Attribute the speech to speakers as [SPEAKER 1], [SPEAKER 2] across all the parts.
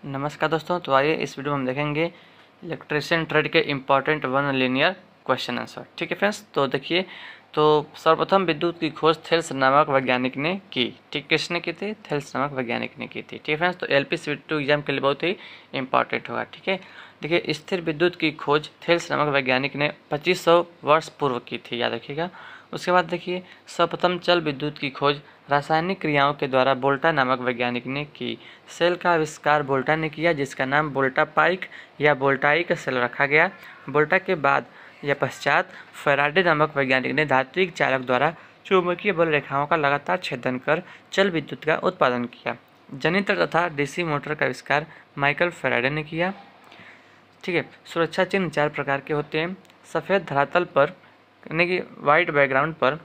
[SPEAKER 1] नमस्कार दोस्तों, तो आइए इस वीडियो में हम देखेंगे इलेक्ट्रिशियन ट्रेड के important one linear question answer. ठीक है फ्रेंड्स, तो देखिए, तो सर्वप्रथम विद्युत की खोज थेल्स नामक वैज्ञानिक ने की। ठीक, किसने की थी? थेल्स नामक वैज्ञानिक ने की थी। ठीक है फ्रेंड्स, तो LPCVT एग्जाम के लिए बहुत ही इंपॉर्टेंट होगा। ठीक है, देखिए, स्थिर विद्युत की खोज थेल्स नामक वैज्ञानिक ने 2500 वर्ष पूर्व की थी, याद रखिएगा। उसके बाद देखिए, सर्वप्रथम चल विद्युत की खोज रासायनिक क्रियाओं के द्वारा वोल्टा नामक वैज्ञानिक ने की। सेल का आविष्कार वोल्टा ने किया, जिसका नाम वोल्टा पाइक या वोल्टाइक सेल रखा गया। वोल्टा के बाद या पश्चात फैराडे नामक वैज्ञानिक ने धात्विक चालक द्वारा चुंबकीय बल रेखाओं का लगातार छेदन कर चल विद्युत का उत्पादन किया। जनित्र तथा DC मोटर का आविष्कार माइकल फैराडे ने किया। ठीक है, सुरक्षा चिन्ह 4 प्रकार के होते हैं। सफ़ेद धरातल पर यानी कि वाइट बैकग्राउंड पर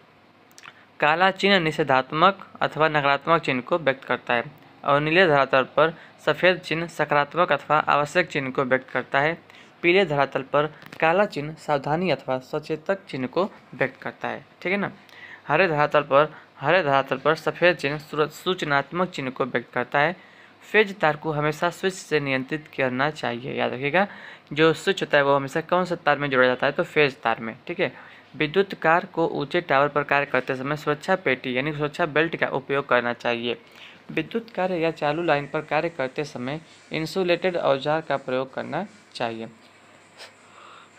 [SPEAKER 1] काला चिन्ह निषेधात्मक अथवा नकारात्मक चिन्ह को व्यक्त करता है और नीले धरातल पर सफ़ेद चिन्ह सकारात्मक अथवा आवश्यक चिन्ह को व्यक्त करता है। पीले धरातल पर काला चिन्ह सावधानी अथवा सचेतक चिन्ह को व्यक्त करता है। ठीक है ना। हरे धरातल पर सफ़ेद चिन्ह सूचनात्मक चिन्ह को व्यक्त करता है। फेज तार को हमेशा स्विच से नियंत्रित करना चाहिए, याद रखिएगा। जो स्विच होता है वो हमेशा कौन सा तार में जोड़ा जाता है? तो फेज तार में। ठीक है, विद्युत कार को ऊंचे टावर पर कार्य करते समय सुरक्षा पेटी यानी सुरक्षा बेल्ट का उपयोग करना चाहिए। विद्युत कार्य या चालू लाइन पर कार्य करते समय इंसुलेटेड औजार का प्रयोग करना चाहिए।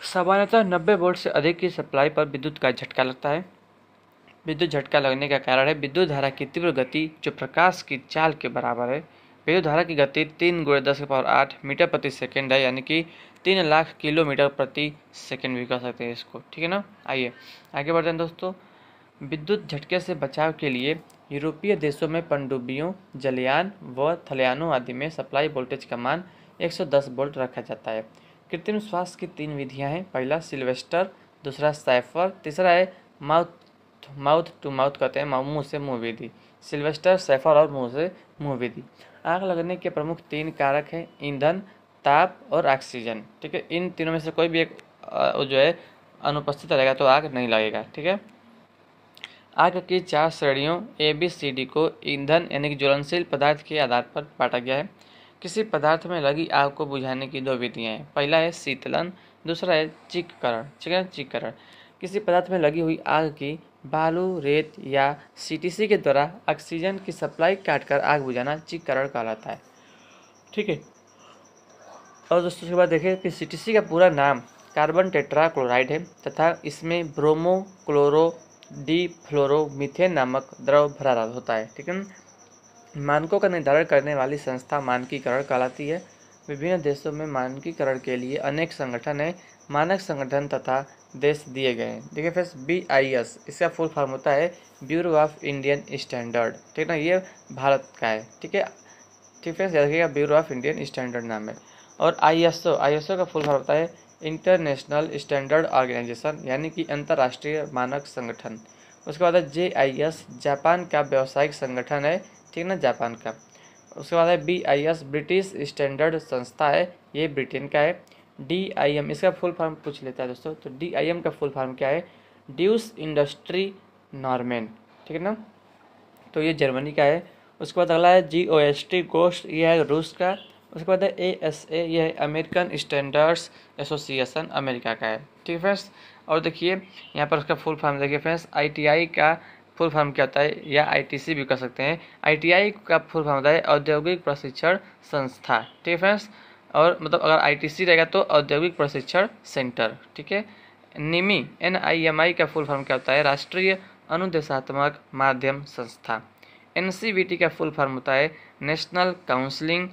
[SPEAKER 1] सामान्यतः 90 वोल्ट से अधिक की सप्लाई पर विद्युत का झटका लगता है। विद्युत झटका लगने का कारण है विद्युत धारा की तीव्र गति, जो प्रकाश की चाल के बराबर है। विद्युत धारा की गति 3 × 10⁸ मीटर प्रति सेकेंड है, यानी कि 3 लाख किलोमीटर प्रति सेकेंड भी कह सकते हैं इसको। ठीक है ना। आइए आगे बढ़ते हैं दोस्तों। विद्युत झटके से बचाव के लिए यूरोपीय देशों में पनडुब्बियों, जलयान व थलयानों आदि में सप्लाई वोल्टेज का मान 110 वोल्ट रखा जाता है। कृत्रिम श्वास की 3 विधियां हैं। पहला सिल्वेस्टर, दूसरा साइफर, तीसरा है माउथ टू माउथ कहते हैं, मुंह से मुंह विधि। सिल्वेस्टर, साइफर और मुंह से मुंह विधि। आग लगने के प्रमुख 3 कारक हैं: ईंधन, ताप और ऑक्सीजन। ठीक है, इन तीनों में से कोई भी एक जो है अनुपस्थित रहेगा तो आग नहीं लगेगा। ठीक है, आग की 4 श्रेणियों ABCD को ईंधन यानी कि ज्वलनशील पदार्थ के आधार पर बांटा गया है। किसी पदार्थ में लगी आग को बुझाने की 2 विधियां हैं। पहला है शीतलन, दूसरा है चीकरण। किसी पदार्थ में लगी हुई आग की बालू, रेत या CTC के द्वारा ऑक्सीजन की सप्लाई काटकर आग बुझाना चीकरण कहलाता है। ठीक है, और दोस्तों उसके बाद देखें कि CTC का पूरा नाम कार्बन टेट्राक्लोराइड है तथा इसमें ब्रोमो क्लोरो डिफ्लोरोमीथेन नामक द्रव भरा होता है। ठीक है, मानकों का निर्धारण करने वाली संस्था मानकीकरण कहलाती है। विभिन्न देशों में मानकीकरण के लिए अनेक संगठन है, मानक संगठन तथा देश दिए गए हैं। देखिए फिर BIS, इसका फुल फॉर्म होता है ब्यूरो ऑफ इंडियन स्टैंडर्ड। ठीक है ना, ये भारत का है। ठीक है, ठीक है, याद रखिएगा, ब्यूरो ऑफ इंडियन स्टैंडर्ड नाम है। और ISO का फुल फॉर्म होता है इंटरनेशनल स्टैंडर्ड ऑर्गेनाइजेशन, यानी कि अंतर्राष्ट्रीय मानक संगठन। उसके बाद है JIS, जापान का व्यावसायिक संगठन है। ठीक ना, जापान का। उसके बाद है BIS, ब्रिटिश स्टैंडर्ड संस्था है, ये ब्रिटेन का है। DIM, इसका फुल फॉर्म पूछ लेता है दोस्तों, तो DIM का फुल फॉर्म क्या है? ड्यूस इंडस्ट्री नॉर्मेन। ठीक है ना, तो ये जर्मनी का है। उसके बाद अगला है GOST, ये है रूस का। उसके बाद है ASA, ये है अमेरिकन स्टैंडर्ड्स एसोसिएशन, अमेरिका का है। ठीक है फ्रेंड्स, और देखिए यहाँ पर उसका फुल फॉर्म देखिए फ्रेंड्स, ITI का फुल फॉर्म क्या होता है, या ITC भी कर सकते हैं। ITI का फुल फॉर्म होता है औद्योगिक प्रशिक्षण संस्था। ठीक है फ्रेंड्स, और मतलब अगर ITC रहेगा तो औद्योगिक प्रशिक्षण सेंटर। ठीक है, NIMI का फुल फॉर्म क्या होता है? राष्ट्रीय अनुदेशात्मक माध्यम संस्था। NCVT का फुल फॉर्म होता है national counselling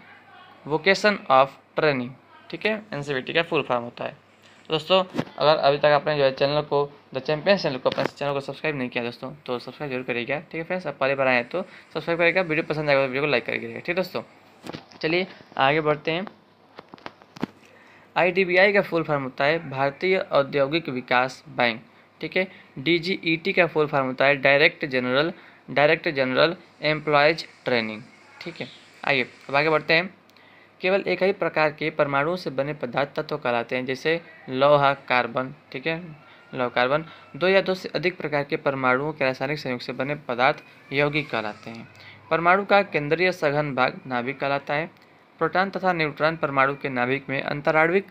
[SPEAKER 1] vocation of training. ठीक है, NCVT का फुल फॉर्म होता है। तो दोस्तों, अगर अभी तक आपने जो है चैनल को, द चैंपियंस चैनल को, अपने चैनल को सब्सक्राइब नहीं किया दोस्तों, तो सब्सक्राइब जरूर करिएगा। ठीक है फ्रेंड्स, आप पहले बार आए तो सब्सक्राइब करिएगा। वीडियो पसंद आएगा तो वीडियो को लाइक करिएगा। ठीक है दोस्तों, चलिए आगे बढ़ते हैं। IDBI का फुल फॉर्म होता है भारतीय औद्योगिक विकास बैंक। ठीक है, DGET का फुल फॉर्म होता है डायरेक्ट जनरल एम्प्लॉयज ट्रेनिंग। ठीक है, आइए अब आगे बढ़ते हैं। केवल एक ही प्रकार के परमाणुओं से बने पदार्थ तत्व कहलाते हैं, जैसे लौह, कार्बन। ठीक है, लौह, कार्बन। 2 या 2 से अधिक प्रकार के परमाणुओं के रासायनिक संयोग से बने पदार्थ यौगिक कहलाते हैं। परमाणु का केंद्रीय सघन भाग नाभिक कहलाता है। प्रोटॉन तथा न्यूट्रॉन परमाणु के नाभिक में अंतराण्विक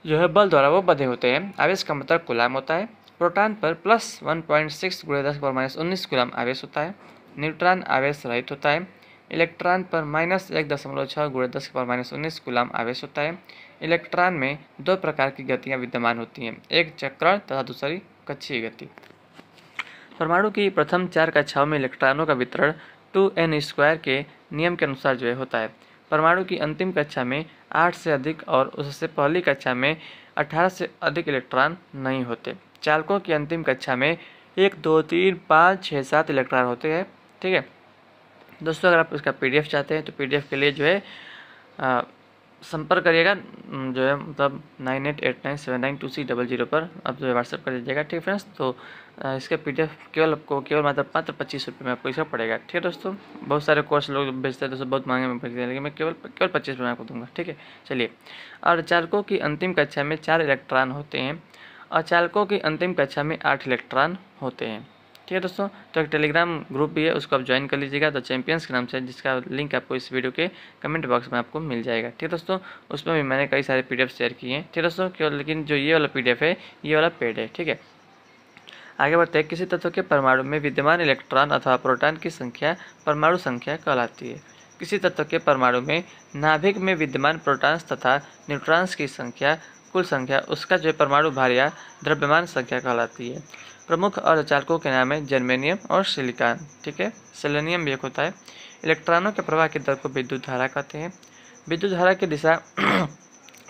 [SPEAKER 1] जो है बल द्वारा वो बंधे होते हैं। आवेश का मतलब कूलाम होता है। प्रोटॉन पर +1.6 × 10⁻19 कूलाम आवेश होता है। न्यूट्रॉन आवेश रहित होता है। इलेक्ट्रॉन पर -1.6 × 10⁻19 कूलाम आवेश होता है। इलेक्ट्रॉन में दो प्रकार की गतियां विद्यमान होती हैं, एक चक्रण तथा दूसरी कक्षीय गति। परमाणु की प्रथम 4 कक्षाओं में इलेक्ट्रॉनों का वितरण 2n² के नियम के अनुसार जो है होता है। परमाणु की अंतिम कक्षा में 8 से अधिक और उससे पहली कक्षा में 18 से अधिक इलेक्ट्रॉन नहीं होते। चालकों की अंतिम कक्षा में 1, 2, 3, 5, 6, 7 इलेक्ट्रॉन होते हैं। ठीक है दोस्तों, अगर आप इसका PDF चाहते हैं तो PDF के लिए जो है संपर्क करिएगा जो है मतलब 9889792300 पर आप जो है व्हाट्सएप कर दीजिएगा। ठीक है फ्रेंड्स, तो इसका PDF केवल मात्र 25 रुपये में आपको इसका पड़ेगा। ठीक है दोस्तों, बहुत सारे कोर्स लोग बेचते हैं दोस्तों, बहुत महंगे में बेचते हैं, लेकिन मैं केवल 25 रुपये में आपको दूंगा। ठीक है, चलिए। और चालकों की अंतिम कक्षा में 4 इलेक्ट्रॉन होते हैं और चालकों की अंतिम कक्षा में 8 इलेक्ट्रॉन होते हैं। ठीक है दोस्तों, तो एक टेलीग्राम ग्रुप भी है, उसको आप ज्वाइन कर लीजिएगा, द चैंपियंस के नाम से, जिसका लिंक आपको इस वीडियो के कमेंट बॉक्स में आपको मिल जाएगा। ठीक है दोस्तों, उसमें भी मैंने कई सारे PDF शेयर किए हैं। ठीक है दोस्तों, केवल लेकिन जो ये वाला PDF है ये वाला पेड है। ठीक है, आगे बढ़ते हैं। किसी तत्व के परमाणु में विद्यमान इलेक्ट्रॉन अथवा प्रोटॉन की संख्या परमाणु संख्या कहलाती है। किसी तत्व के परमाणु में नाभिक में विद्यमान प्रोटॉन्स तथा न्यूट्रॉन्स की संख्या कुल संख्या उसका जो परमाणु भार या द्रव्यमान संख्या कहलाती है। प्रमुख अर्धचालकों के नाम है जर्मेनियम और सिलिकॉन। ठीक है, सेलेनियम भी एक होता है। इलेक्ट्रॉनों के प्रवाह की दर को विद्युत धारा कहते हैं। विद्युत धारा की दिशा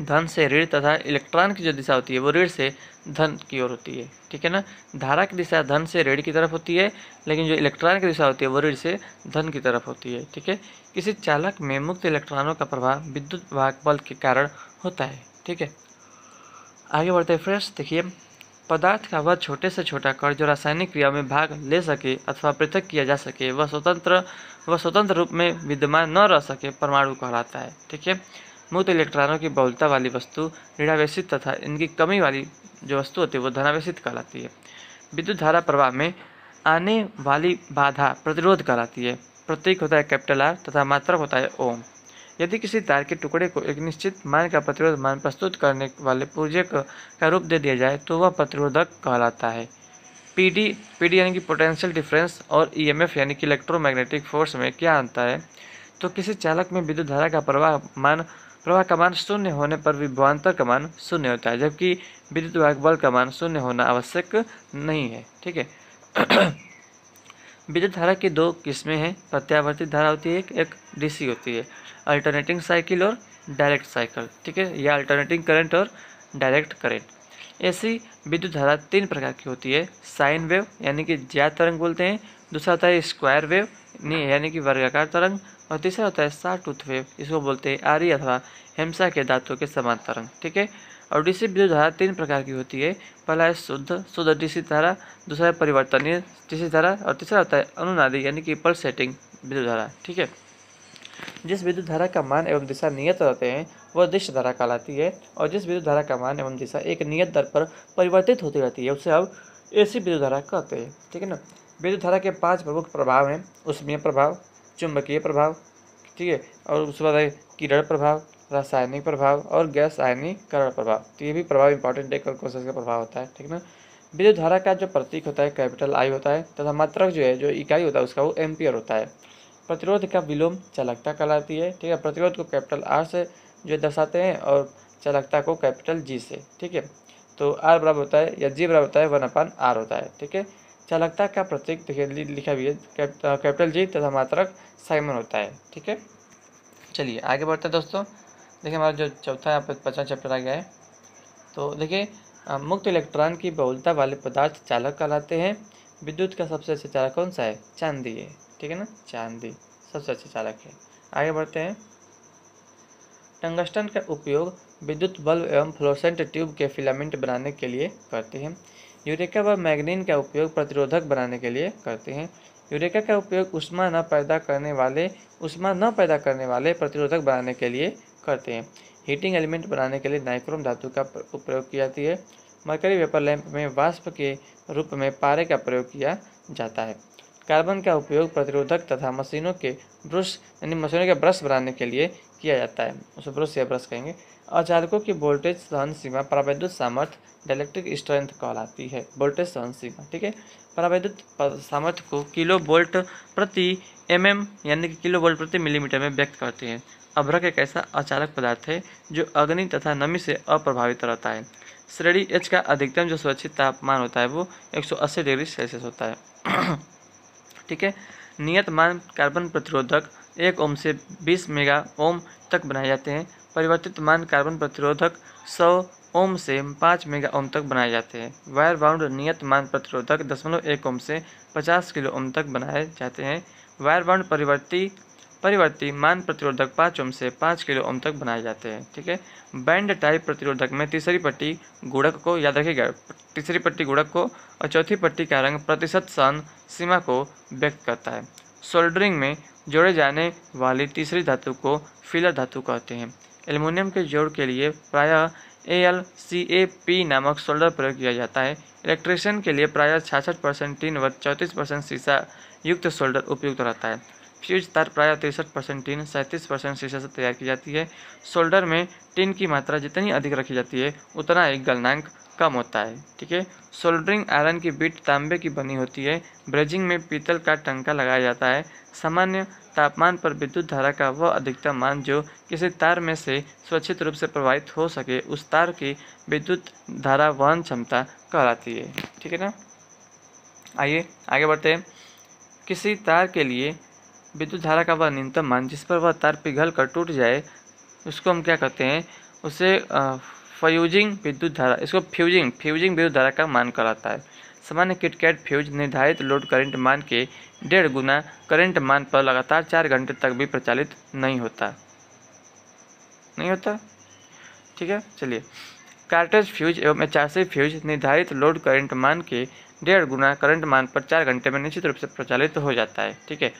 [SPEAKER 1] धन से ऋण तथा इलेक्ट्रॉन की जो दिशा होती है वो ऋण से धन की ओर होती है। ठीक है ना, धारा की दिशा धन से ऋण की तरफ होती है, लेकिन जो इलेक्ट्रॉन की दिशा होती है वो ऋण से धन की तरफ होती है। ठीक है, किसी चालक में मुक्त इलेक्ट्रॉनों का प्रभाव विद्युत वाहक बल के कारण होता है। ठीक है, आगे बढ़ते हैं फ्रेंड्स। देखिए, पदार्थ का वह छोटे से छोटा कण जो रासायनिक क्रिया में भाग ले सके अथवा पृथक किया जा सके, वह स्वतंत्र रूप में विद्यमान न रह सके, परमाणु कहलाता है। ठीक है, मुक्त इलेक्ट्रॉनों की बहुलता वाली वस्तु ऋणावेशित तथा इनकी कमी वाली जो वस्तु होती है वो धनावेशित कहलाती है। विद्युत धारा प्रवाह में आने वाली बाधा प्रतिरोध कहलाती है। प्रतीक होता है R तथा मात्रक होता है ओम। यदि किसी तार के टुकड़े को एक निश्चित मान का प्रतिरोध मान प्रस्तुत करने वाले पुर्जे का रूप दे दिया जाए तो वह प्रतिरोधक कहलाता है। PD यानी कि पोटेंशियल डिफरेंस और EMF यानी कि इलेक्ट्रोमैग्नेटिक फोर्स में क्या अंतर है? तो किसी चालक में विद्युत धारा का प्रवाह का मान 0 होने पर विभवांतर का मान 0 होता है, जबकि विद्युत वाहक बल का मान 0 होना आवश्यक नहीं है। ठीक है, विद्युत धारा की 2 किस्में हैं। प्रत्यावर्ती धारा होती है, एक DC होती है, अल्टरनेटिंग साइकिल और डायरेक्ट साइकिल। ठीक है, या अल्टरनेटिंग करंट और डायरेक्ट करंट। ऐसी विद्युत धारा 3 प्रकार की होती है। साइन वेव यानी कि ज्यात तरंग बोलते हैं, दूसरा होता है स्क्वायर वेव यानी कि वर्गाकार तरंग, और तीसरा होता है शॉर्ट टूथ वेव, इसको बोलते हैं आरी अथवा हेम्सा के धातु के समान तरंग। ठीक है, और DC विद्युत धारा 3 प्रकार की होती है। पहला है शुद्ध DC धारा, दूसरा है परिवर्तनीय DC धारा, और तीसरा होता है अनुनादी यानी कि पल्सेटिंग विद्युत धारा। ठीक है, जिस विद्युत धारा का मान एवं दिशा नियत रहते हैं वह दिश धारा कहलाती है, और जिस विद्युत धारा का मान एवं दिशा एक नियत दर पर परिवर्तित होती रहती है उसे अब AC विद्युत धारा कहते हैं। ठीक है ना, विद्युत धारा के 5 प्रमुख प्रभाव हैं। ऊष्मीय प्रभाव, चुंबकीय प्रभाव, ठीक है, और उसके बाद है किरण प्रभाव, रासायनिक प्रभाव और गैस आयनीकरण प्रभाव। तो ये भी प्रभाव इंपॉर्टेंट है, क्वेश्चन का प्रभाव होता है। ठीक है ना, विद्युत धारा का जो प्रतीक होता है I होता है, तथा मात्रक जो है जो इकाई होता है उसका वो एम्पियर होता है। प्रतिरोध का विलोम चालकता कहलाती है। ठीक है, प्रतिरोध को R से जो दर्शाते हैं और चालकता को G से। ठीक है, तो R बराबर होता है या G बराबर होता है 1/R होता है। ठीक है, चालकता का प्रतीक देखिए लिखा भी है G तथा मात्रक साइमन होता है। ठीक है, चलिए आगे बढ़ते हैं दोस्तों। देखिए हमारा जो चौथा यहाँ पे 5वां चैप्टर आ गया है। तो देखिए मुक्त इलेक्ट्रॉन की बहुलता वाले पदार्थ चालक कहलाते हैं। विद्युत का सबसे अच्छा चालक कौन सा है? चांदी है। ठीक है ना, चांदी सबसे अच्छा चालक है। आगे बढ़ते हैं। टंगस्टन का उपयोग विद्युत बल्ब एवं फ्लोरोसेंट ट्यूब के फिलामेंट बनाने के लिए करते हैं। यूरेका व मैग्नीन का उपयोग प्रतिरोधक बनाने के लिए करते हैं। यूरेका का उपयोग ऊष्मा न पैदा करने वाले प्रतिरोधक बनाने के लिए करते हैं। हीटिंग एलिमेंट बनाने के लिए नाइक्रोम धातु का उपयोग की जाती है। मरकरी वेपर लैंप में वाष्प के रूप में पारे का प्रयोग किया जाता है। कार्बन का उपयोग प्रतिरोधक तथा मशीनों के ब्रश बनाने के लिए किया जाता है, उसे ब्रश या ब्रश कहेंगे। अचालकों की वोल्टेज सहन सीमा परावैद्युत सामर्थ्य डाइलेक्ट्रिक स्ट्रेंथ कहलाती है, वोल्टेज सहन सीमा। ठीक है, परावैद्युत सामर्थ्य को किलो वोल्ट प्रति mm यानी कि किलो वोल्ट प्रति मिलीमीटर में व्यक्त करते हैं। अभ्रक एक ऐसा अचालक पदार्थ है जो अग्नि तथा नमी से अप्रभावित रहता है। श्रेणी H का अधिकतम जो सुरक्षित तापमान होता है वो 180 डिग्री सेल्सियस होता है। ठीक है, नियत मान कार्बन प्रतिरोधक 1 ओम से 20 मेगा ओम तक बनाए जाते हैं। परिवर्तित मान कार्बन प्रतिरोधक 100 ओम से 5 मेगा ओम तक बनाए जाते हैं। वायर बाउंड नियत मान प्रतिरोधक 0.1 ओम से 50 किलो ओम तक बनाए जाते हैं। वायर बाउंड परिवर्ती मान प्रतिरोधक 5 ओम से 5 किलो ओम तक बनाए जाते हैं। ठीक है, बैंड टाइप प्रतिरोधक में तीसरी पट्टी गुणक को याद रखिएगा, तीसरी पट्टी गुणक को और चौथी पट्टी का रंग प्रतिशत सहन सीमा को व्यक्त करता है। सोल्डरिंग में जोड़े जाने वाली तीसरी धातु को फिलर धातु कहते हैं। एल्युमिनियम के जोड़ के लिए प्रायः AlCaP नामक सोल्डर प्रयोग किया जाता है। इलेक्ट्रिशियन के लिए प्रायः 66% टीन व 34% शीशा युक्त सोल्डर उपयुक्त रहता है। फ्यूज तार प्रायः 63% टीन 37% शीशा से तैयार की जाती है। सोल्डर में टीन की मात्रा जितनी अधिक रखी जाती है उतना ही गलनांक कम होता है। ठीक है, सोल्डरिंग आयरन की बिट तांबे की बनी होती है। ब्रेजिंग में पीतल का टंका लगाया जाता है। सामान्य तापमान पर विद्युत धारा का वह अधिकतम मान जो किसी तार में से सुरक्षित रूप से प्रवाहित हो सके उस तार की विद्युत धारा वहन क्षमता कहलाती है। ठीक है ना, आइए आगे बढ़ते हैं। किसी तार के लिए विद्युत धारा का वह न्यूनतम मान जिस पर वह तार पिघल कर टूट जाए उसको हम क्या कहते हैं, उसे फ्यूजिंग विद्युत धारा, इसको फ्यूजिंग विद्युत धारा का मान कहलाता है। सामान्य किटकैट फ्यूज निर्धारित लोड करंट मान के 1.5 गुना करंट मान पर लगातार 4 घंटे तक भी प्रचालित नहीं होता। ठीक है, चलिए। कार्टेज फ्यूज एवं HRC फ्यूज निर्धारित लोड करंट मान के 1.5 गुना करंट मान पर 4 घंटे में निश्चित रूप से प्रचालित हो जाता है। ठीक है,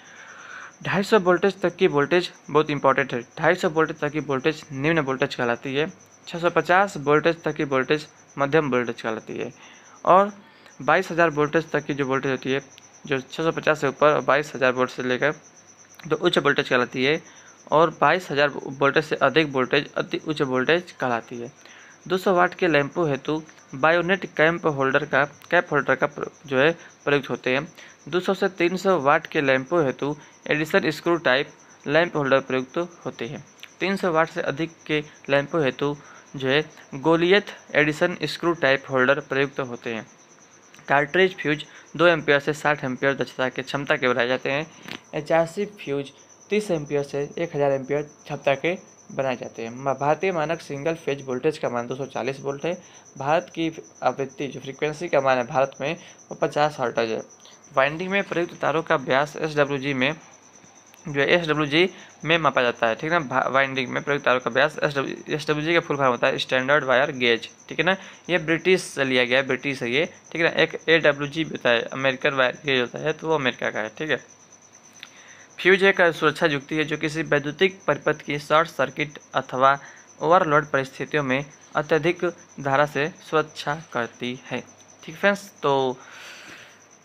[SPEAKER 1] 250 वोल्टेज तक की वोल्टेज बहुत इंपॉर्टेंट है। 250 वोल्टेज तक की वोल्टेज निम्न वोल्टेज कहलाती है। 650 वोल्टेज तक की वोल्टेज मध्यम वोल्टेज कहलाती है। और 22,000 वोल्टेज तक की जो वोल्टेज होती है, जो 650 से ऊपर 22,000 वोल्ट से लेकर तो उच्च वोल्टेज कहलाती है। और 22,000 वोल्टेज से अधिक वोल्टेज अति उच्च वोल्टेज कहलाती है। 200 वाट के लैंपों हेतु बायोनेट कैप होल्डर का जो है प्रयुक्त होते हैं। 200 से 300 वाट के लैंपों हेतु Edison screw type lamp holder प्रयुक्त होते हैं। 300 वाट से अधिक के लैंपों हेतु जो है Goliath Edison screw type holder प्रयुक्त होते हैं। कार्ट्रिज फ्यूज 2 एम्पियर से 60 एम्पियर दक्षता के क्षमता के बनाए जाते हैं। HRC फ्यूज 30 एम्पियर से 1000 एम्पियर क्षमता के बनाए जाते हैं। भारतीय मानक सिंगल फेज वोल्टेज का मान 240 वोल्ट है। भारत की आवृत्ति जो फ्रीक्वेंसी का मान है भारत में वो 50 हर्ट्ज है। वाइंडिंग में प्रयुक्त तारों का व्यास SWG में मापा जाता है। ठीक है ना, वाइंडिंग में प्रयुक्त तारों का व्यास SWG का फुल फॉर्म होता है स्टैंडर्ड वायर गेज। ठीक है ना, ये ब्रिटिश से लिया गया है, ब्रिटिश है ये। ठीक है ना, एक AWG भी होता है, अमेरिकन वायर गेज होता है, तो वो अमेरिका का है। ठीक है, फ्यूज एक सुरक्षा युक्ति है जो किसी वैद्युतिक परिपथ की शॉर्ट सर्किट अथवा ओवरलोड परिस्थितियों में अत्यधिक धारा से सुरक्षा करती है। ठीक फ्रेंड्स, तो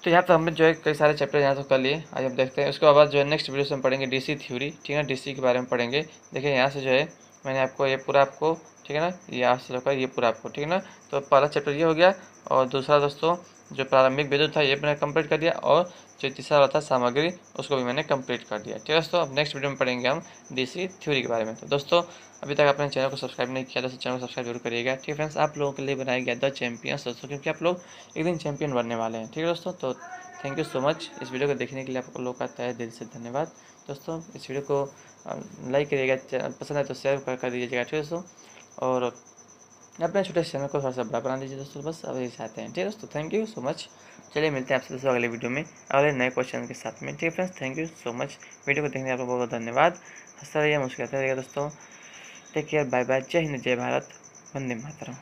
[SPEAKER 1] यहाँ पर हमने जो है कई सारे चैप्टर यहाँ तो कर लिए। आज हम देखते हैं उसके बाद जो है नेक्स्ट वीडियो से हम पढ़ेंगे DC थ्योरी। ठीक है, DC के बारे में पढ़ेंगे। देखिए यहाँ से जो है मैंने आपको ये पूरा आपको, ठीक है ना, यहाँ से होकर ये पूरा आपको, ठीक है ना। तो पहला चैप्टर ये हो गया और दूसरा दोस्तों जो प्रारंभिक विद्युत था ये मैंने कंप्लीट कर दिया और जो तीसरा वाला था सामग्री उसको भी मैंने कंप्लीट कर दिया। ठीक है दोस्तों, अब नेक्स्ट वीडियो में पढ़ेंगे हम DC थ्योरी के बारे में। तो दोस्तों अभी तक आपने चैनल को सब्सक्राइब नहीं किया तो चैनल को सब्सक्राइब जरूर करिएगा। ठीक है फ्रेंड्स, आप लोगों के लिए बनाया गया द चैंपियंस दोस्तों, क्योंकि आप लोग एक दिन चैंपियन बनने वाले हैं। ठीक है दोस्तों, तो थैंक यू सो मच इस वीडियो को देखने के लिए। आप लोग का तहे दिल से धन्यवाद दोस्तों। इस वीडियो को लाइक करिएगा, पसंद है तो शेयर कर दीजिएगा। ठीक है दोस्तों, और अपने छोटे चैनल को थोड़ा सा बड़ा बना दीजिए दोस्तों, बस अब यही चाहते हैं। ठीक है दोस्तों, थैंक यू सो मच। चलिए मिलते हैं आपसे दोस्तों अगले वीडियो में अगले नए क्वेश्चन के साथ में। ठीक है friends, thank you so much. Video को देखने आपको बहुत बहुत धन्यवाद। हंसता रहिए, मुस्कुराते रहिएगा दोस्तों। टेक केयर, बाय बाय, जय हिंद, जय भारत, वंदे मातरम।